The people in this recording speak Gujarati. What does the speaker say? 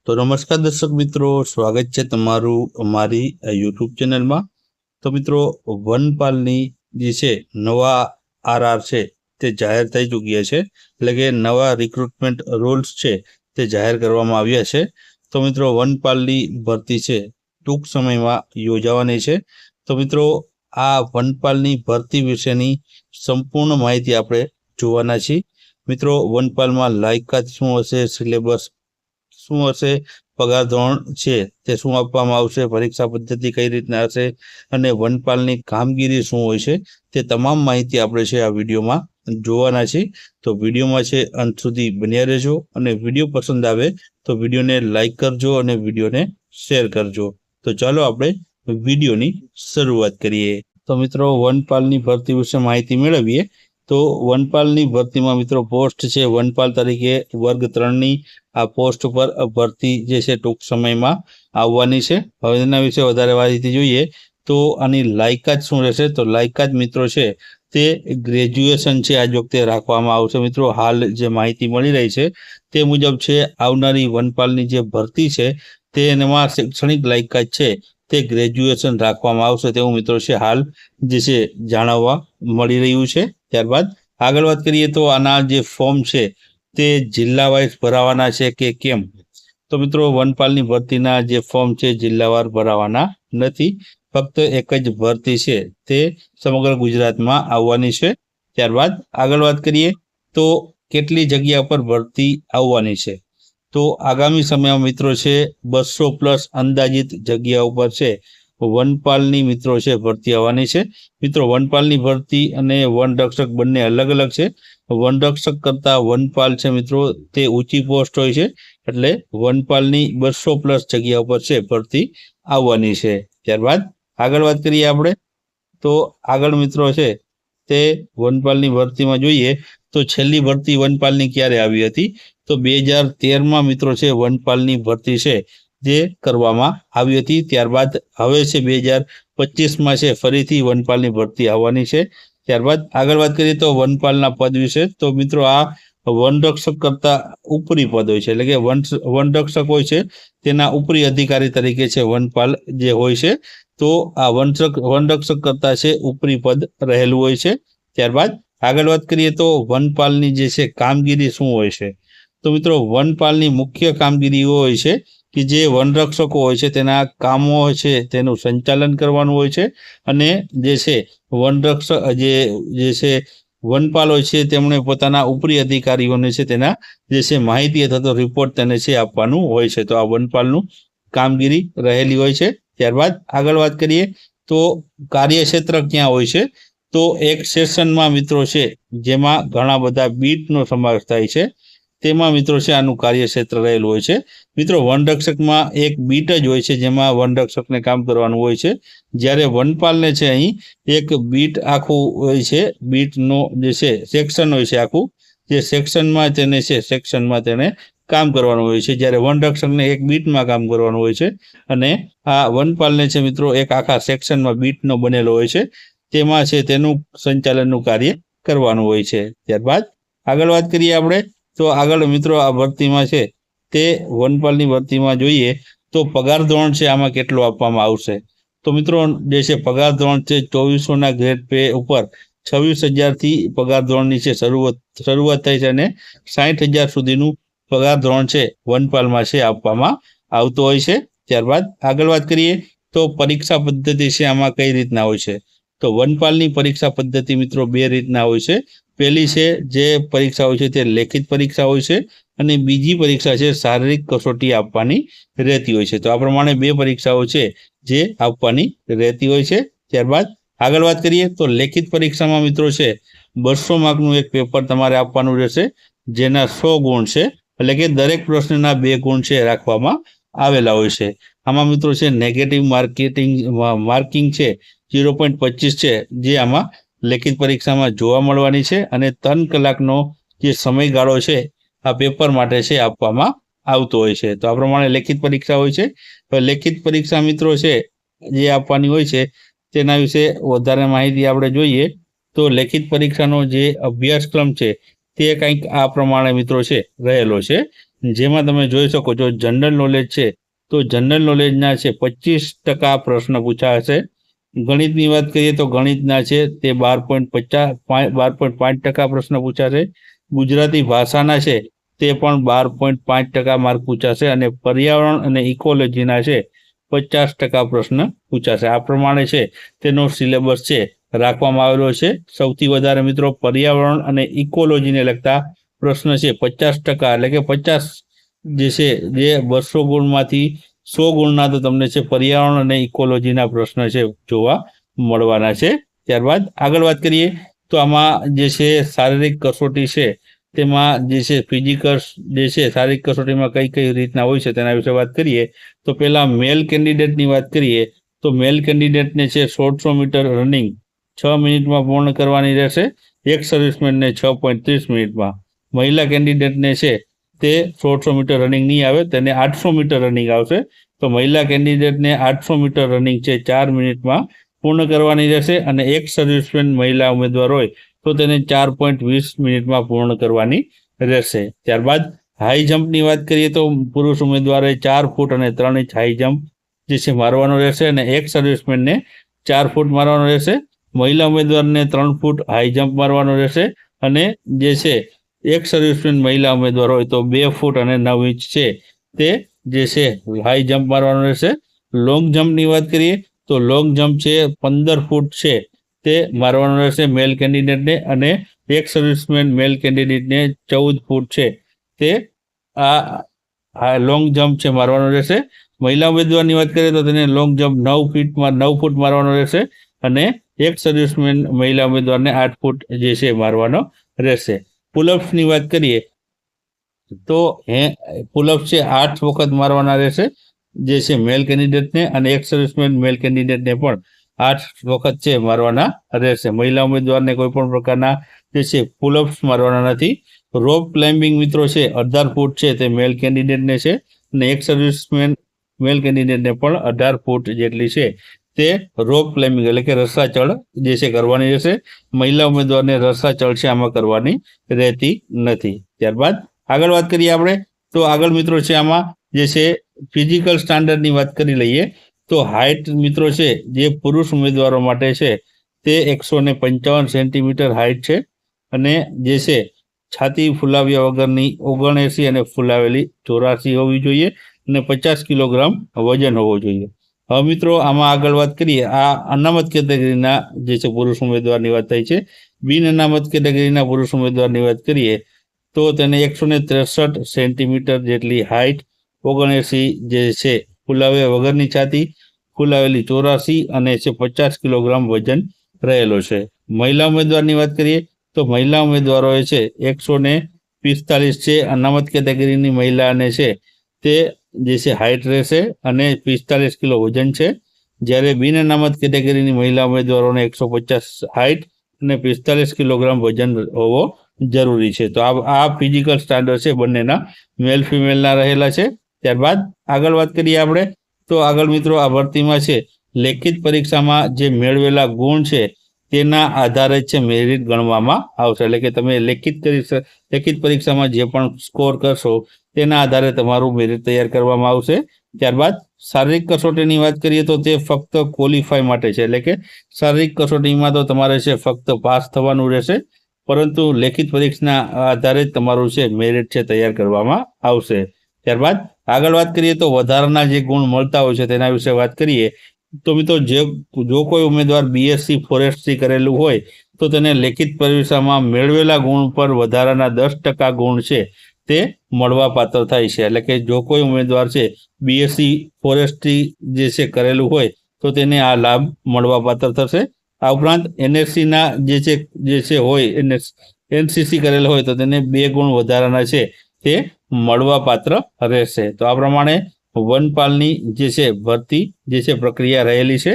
તો નમસ્કાર દર્શક મિત્રો, સ્વાગત છે તમારું અમારી યુટ્યુબ ચેનલમાં। તો મિત્રો, વનપાલની જે છે નવા આરઆર છે તે જાહેર થઈ ચૂક્યા છે, એટલે કે નવા રિક્રુટમેન્ટ રૂલ્સ છે તે જાહેર કરવામાં આવ્યા છે। તો મિત્રો, વનપાલની ભરતી છે ટૂંક સમયમાં યોજાવાની છે। તો મિત્રો, આ વનપાલની ભરતી વિશેની સંપૂર્ણ માહિતી આપણે જોવાના છીએ। મિત્રો, વનપાલમાં લાયકાત શું હશે, સિલેબસ શું હશે, પગાર ધોરણ છે તે શું આપવામાં આવશે, પરીક્ષા પદ્ધતિ કઈ રીતના હશે અને વનપાલની કામગીરી શું હોય છે તે તમામ માહિતી આપણે છે આ વિડીયોમાં જોવાના છે। તો વિડીયોમાં છે અંત સુધી બન્યા રહેજો અને વિડીયો પસંદ આવે તો વિડીયોને લાઈક કરજો અને વિડીયોને શેર કરજો। તો ચાલો આપણે વિડીયોની શરૂઆત કરીએ। તો મિત્રો, વનપાલની ભરતી વિશે માહિતી મેળવીએ। તો વનપાલની ભરતીમાં મિત્રો પોસ્ટ છે વનપાલ તરીકે વર્ગ 3ની આ પોસ્ટ પર ભરતી જે છે ટૂંક સમયમાં આવવાની છે। હવે એના વિશે વધારે માહિતી જોઈએ તો આની લાયકાત શું રહેશે, તો લાયકાત મિત્રો છે તે ગ્રેજ્યુએશન છે આજ વખતે રાખવામાં આવશે। મિત્રો, હાલ જે માહિતી મળી રહી છે તે મુજબ છે આવનારી વનપાલની જે ભરતી છે તેમાં શૈક્ષણિક લાયકાત છે તે ગ્રેજ્યુએશન રાખવામાં આવશે તેવું મિત્રો છે હાલ જે છે જાણવા મળી રહ્યું છે। ત્યારબાદ આગળ વાત કરીએ તો આના જે ફોર્મ છે તે જિલ્લા વાઇઝ ભરાવાના છે કે કેમ, તો મિત્રો વનપાલની ભરતીના જે ફોર્મ છે જિલ્લાવાર ભરાવાના નથી, ફક્ત એક જ ભરતી છે તે સમગ્ર ગુજરાતમાં આવવાની છે। ત્યારબાદ આગળ વાત કરીએ તો કેટલી જગ્યા પર ભરતી આવવાની છે, તો આગામી સમયમાં મિત્રો છે 200+ અંદાજિત જગ્યા ઉપર છે વનપાલની મિત્રો છે ભરતી આવવાની છે। મિત્રો, વનપાલની ભરતી અને વનરક્ષક બંને અલગ અલગ છે। વનરક્ષક કરતા વનપાલ છે મિત્રો તે ઊંચી પોસ્ટ હોય છે, એટલે વનપાલની 200+ જગ્યા ઉપર છે ભરતી આવવાની છે। ત્યારબાદ આગળ વાત કરીએ આપણે તો આગળ મિત્રો છે તે વનપાલની ભરતીમાં જોઈએ તો છેલ્લી ભરતી વનપાલની ક્યારે આવી હતી, તો 2013માં મિત્રો છે વનપાલની ભરતી છે જે કરવામાં આવી હતી। ત્યારબાદ હવે છે 2025માં છે ફરીથી વનપાલની ભરતી આવવાની છે। ત્યારબાદ આગળ વાત કરીએ તો વનપાલના પદ વિશે, તો મિત્રો આ વનરક્ષક કરતા ઉપરી પદ હોય છે, એટલે કે વનરક્ષક હોય છે તેના ઉપરી અધિકારી તરીકે છે વનપાલ જે હોય છે, તો આ વનરક્ષક કરતા છે ઉપરી પદ રહેલું હોય છે। ત્યારબાદ આગળ વાત કરીએ તો વનપાલની જે છે કામગીરી શું હોય છે, તો મિત્રો વનપાલની મુખ્ય કામગીરી હોય છે કે જે વનરક્ષકો હોય છે તેના કામો છે તેનું સંચાલન કરવાનું હોય છે, અને જે છે વનરક્ષક જે છે વનપાલ હોય છે તેમણે પોતાના ઉપરી અધિકારીઓને છે તેના જે છે માહિતી અથવા તો રિપોર્ટ તેને છે આપવાનું હોય છે। તો આ વનપાલનું કામગીરી રહેલી હોય છે। ત્યારબાદ આગળ વાત કરીએ તો કાર્યક્ષેત્ર ક્યાં હોય છે, તો એક સેશનમાં મિત્રો છે જેમાં ઘણા બધા બીટનો સમાવેશ થાય છે તેમાં મિત્રો છે આનું કાર્યક્ષેત્ર રહેલું હોય છે। મિત્રો, વનરક્ષકમાં એક બીટ જ હોય છે જેમાં વનરક્ષકને કામ કરવાનું હોય છે, જ્યારે વનપાલને છે અહીં એક બીટ આખું હોય છે, બીટનો જે છે સેક્શન હોય છે આખું, જે સેક્શનમાં તેને કામ કરવાનું હોય છે, જ્યારે વનરક્ષકને એક બીટમાં કામ કરવાનું હોય છે, અને આ વનપાલને છે મિત્રો એક આખા સેક્શનમાં બીટનો બનેલો હોય છે તેમાં છે તેનું સંચાલનનું કાર્ય કરવાનું હોય છે। ત્યારબાદ આગળ વાત કરીએ આપણે તો આગળ મિત્રો આ ભરતીમાં છે તે વનપાલની ભરતીમાં જોઈએ તો પગાર ધોરણ છે આમાં કેટલો આપવામાં આવશે, તો મિત્રો જે છે પગાર ધોરણ છે 2400ના ગ્રેડ પે ઉપર 26,000થી પગાર ધોરણની છે શરૂઆત થાય છે અને 60,000 સુધીનું પગાર ધોરણ છે વનપાલમાં છે આપવામાં આવતો હોય છે। ત્યારબાદ આગળ વાત કરીએ તો પરીક્ષા પદ્ધતિ છે આમાં કઈ રીતના હોય છે, તો વનપાલની પરીક્ષા પદ્ધતિ મિત્રો 2 રીતના હોય છે। પહેલી છે જે પરીક્ષા હોય છે તે લેખિત પરીક્ષા હોય છે, અને બીજી પરીક્ષા છે શારીરિક કસોટી આપવાની રહેતી હોય છે। તો આ પ્રમાણે 2 પરીક્ષાઓ છે જે આપવાની રહેતી હોય છે। ત્યારબાદ આગળ વાત કરીએ તો લેખિત પરીક્ષામાં મિત્રો છે 200 માર્કનું એક પેપર તમારે આપવાનું રહેશે, જેના 100 ગુણ છે, એટલે કે દરેક પ્રશ્નના 2 ગુણ છે રાખવામાં આવેલા હોય છે। આમાં મિત્રો છે નેગેટિવ માર્કિંગ છે 0.25 છે જે આમાં લેખિત પરીક્ષામાં જોવા મળવાની છે, અને 3 કલાકનો જે સમયગાળો છે આ પેપર માટે છે આપવામાં આવતો હોય છે। તો આ પ્રમાણે લેખિત પરીક્ષા હોય છે। લેખિત પરીક્ષા મિત્રો છે જે આપવાની હોય છે તેના વિશે વધારે માહિતી આપણે જોઈએ તો લેખિત પરીક્ષાનો જે અભ્યાસક્રમ છે તે કંઈક આ પ્રમાણે મિત્રો છે રહેલો છે। જેમાં તમે જોઈ શકો છો જનરલ નોલેજ છે, તો જનરલ નોલેજના છે 25% પ્રશ્ન પૂછાશે. ગણિતની વાત કરીએ તો ગણિતના છે તે 12.5% પ્રશ્ન પૂછાશે. ગુજરાતી ભાષાના છે તે પણ 12.5% માર્ક પૂછાશે અને પર્યાવરણ અને ઇકોલોજીના છે 50% પ્રશ્ન પૂછાશે. આ પ્રમાણે છે તેનો સિલેબસ છે રાખવામાં આવેલો છે. સૌથી વધારે મિત્રો પર્યાવરણ અને ઇકોલોજીને લગતા પ્રશ્ન છે 50%, એટલે કે 50 જે છે જે 200 ગુણમાંથી 100 ગુણના તો તમને છે પર્યાવરણ અને ઇકોલોજીના પ્રશ્ન છે જોવા મળવાના છે. ત્યારબાદ આગળ વાત કરીએ તો આમાં જે છે શારીરિક કસોટી છે તેમાં જે છે ફિઝિકલ જે છે શારીરિક કસોટીમાં કઈ કઈ રીતના હોય છે તેના વિશે વાત કરીએ તો પહેલાં મેલ કેન્ડિડેટની વાત કરીએ તો મેલ કેન્ડિડેટને છે 150 મીટર રનિંગ 6 મિનિટમાં પૂર્ણ કરવાની રહેશે. એક સર્વિસમેનને 6.30 મિનિટમાં. મહિલા કેન્ડિડેટને છે તે 150 મીટર રનિંગ નહીં આવે, તેને 800 મીટર રનિંગ આવશે. તો મહિલા કેન્ડિડેટને 800 મીટર રનિંગ છે 4 મિનિટમાં પૂર્ણ કરવાની રહેશે અને એક સર્વિસમેન મહિલા ઉમેદવાર હોય તો તેને 4.20 મિનિટમાં પૂર્ણ કરવાની રહેશે. ત્યારબાદ હાઈ જમ્પની વાત કરીએ તો પુરુષ ઉમેદવારે 4 ફૂટ અને 3 ઇંચ હાઈ જમ્પ જે છે મારવાનો રહેશે અને એક સર્વિસમેનને 4 ફૂટ મારવાનો રહેશે. મહિલા ઉમેદવારને 3 ફૂટ હાઈ જમ્પ મારવાનો રહેશે અને જે છે એક સર્વિસમેન મહિલા ઉમેદવાર હોય તો 2 ફૂટ અને 9 ઇંચ છે તે જે છે હાઈ જમ્પ મારવાનો રહેશે. લોંગ જમ્પની વાત કરીએ તો લોંગ જમ્પ છે 15 ફૂટ છે તે મારવાનો રહેશે મેલ કેન્ડિડેટને અને એક સર્વિસમેન મેલ કેન્ડિડેટને 14 ફૂટ છે તે આ લોંગ જમ્પ છે મારવાનો રહેશે. મહિલા ઉમેદવારની વાત કરીએ તો તેને લોંગ જમ્પ 9 ફૂટ મારવાનો રહેશે અને એક સર્વિસમેન મહિલા ઉમેદવારને 8 ફૂટ જે છે મારવાનો રહેશે. પુલઅપ્સની વાત કરીએ તો પુલઅપ છે 8 વખત મારવાના રહેશે જે છે મેલ કેન્ડિડેટને અને એક સર્વિસમેન મેલ કેન્ડિડેટને પણ 8 વખત છે મારવાના રહેશે. મહિલા ઉમેદવારને કોઈ પણ પ્રકારના જે છે પુલઅપ્સ મારવાના નથી. રોપ ક્લાઇમ્બિંગ મિત્રો છે 18 ફૂટ છે તે મેલ કેન્ડિડેટને છે અને એક સર્વિસમેન મેલ કેન્ડિડેટને પણ 18 ફૂટ જેટલી છે તે રોપ ક્લાઇમ્બિંગ એટલે કે રસ્સા ચઢ જે છે કરવાની રહેશે. મહિલા ઉમેદવારને રસ્સા ચઢ છે આમાં કરવાની રહેતી નથી. ત્યારબાદ આગળ વાત કરીએ આપણે તો આગળ મિત્રો છે આમાં જે છે ફિઝિકલ સ્ટાન્ડર્ડની વાત કરી લઈએ તો હાઇટ મિત્રો છે જે પુરુષ ઉમેદવારો માટે છે તે 155 સેન્ટીમીટર હાઇટ છે અને જે છે છાતી ફૂલાવ્યા વગરની 79 અને ફૂલાવેલી 84 હોવી જોઈએ અને 50 કિલોગ્રામ વજન હોવો જોઈએ. હવે મિત્રો આમાં આગળ વાત કરીએ આ અનામત કેટેગરીના જે છે પુરુષ ઉમેદવારની વાત થઈ છે. બિન અનામત કેટેગરીના પુરુષ ઉમેદવારની વાત કરીએ તો તેને 163 સેન્ટીમીટર જેટલી હાઇટ, 79 જે છે ફૂલાવ્યા વગરની છાતી, ફૂલાવેલી 84 અને છે 50 કિલોગ્રામ વજન રહેલો છે. મહિલા ઉમેદવારની વાત કરીએ તો મહિલા ઉમેદવારોએ છે 145 છે અનામત કેટેગરીની મહિલાને છે તે જે છે હાઇટ રહેશે અને 45 કિલો વજન છે. જ્યારે બિન અનામત કેટેગરીની મહિલા ઉમેદવારોને 150 હાઇટ અને 45 કિલોગ્રામ વજન હોવો જરૂરી છે. તો આ ફિઝિકલ સ્ટાન્ડર્ડ છે બંનેના મેલ ફિમેલના રહેલા છે. ત્યારબાદ આગળ વાત કરીએ આપણે તો આગળ મિત્રો આ ભરતીમાં છે લેખિત પરીક્ષામાં જે મેળવેલા ગુણ છે તેના આધારે છે મેરિટ ગણવામાં આવશે. એટલે કે તમે લેખિત પરીક્ષામાં જે પણ સ્કોર કરશો તેના આધારે તમારું મેરિટ તૈયાર કરવામાં આવશે. ત્યારબાદ શારીરિક કસોટીની વાત કરીએ તો તે ફક્ત ક્વોલિફાય માટે છે. એટલે કે શારીરિક કસોટીમાં તો તમારે છે ફક્ત પાસ થવાનું રહેશે પરંતુ લેખિત પરીક્ષાના આધારે જ તમારું છે મેરિટ છે તૈયાર કરવામાં આવશે. ત્યારબાદ આગળ વાત કરીએ તો વધારાના જે ગુણ મળતા હોય છે તેના વિશે વાત કરીએ તો મિત્રો જો કોઈ ઉમેદવાર બીએસસી ફોરેસ્ટ્રી કરેલું હોય તો તેને લેખિત પરીક્ષામાં મેળવેલા ગુણ પર વધારાના 10% ગુણ છે તે મળવા પાત્ર થાય છે. એટલે કે જો કોઈ ઉમેદવાર છે બીએસસી ફોરેસ્ટ્રી જે છે કરેલું હોય તો તેને આ લાભ મળવા પાત્ર થશે. આ ઉપરાંત એનએસસીના જે છે હોય એનસીસી કરેલો હોય તો તેને 2 ગુણ વધારાના છે તે મળવા પાત્ર રહેશે. તો આ પ્રમાણે વનપાલની જે છે ભરતી જે છે પ્રક્રિયા રહેલી છે.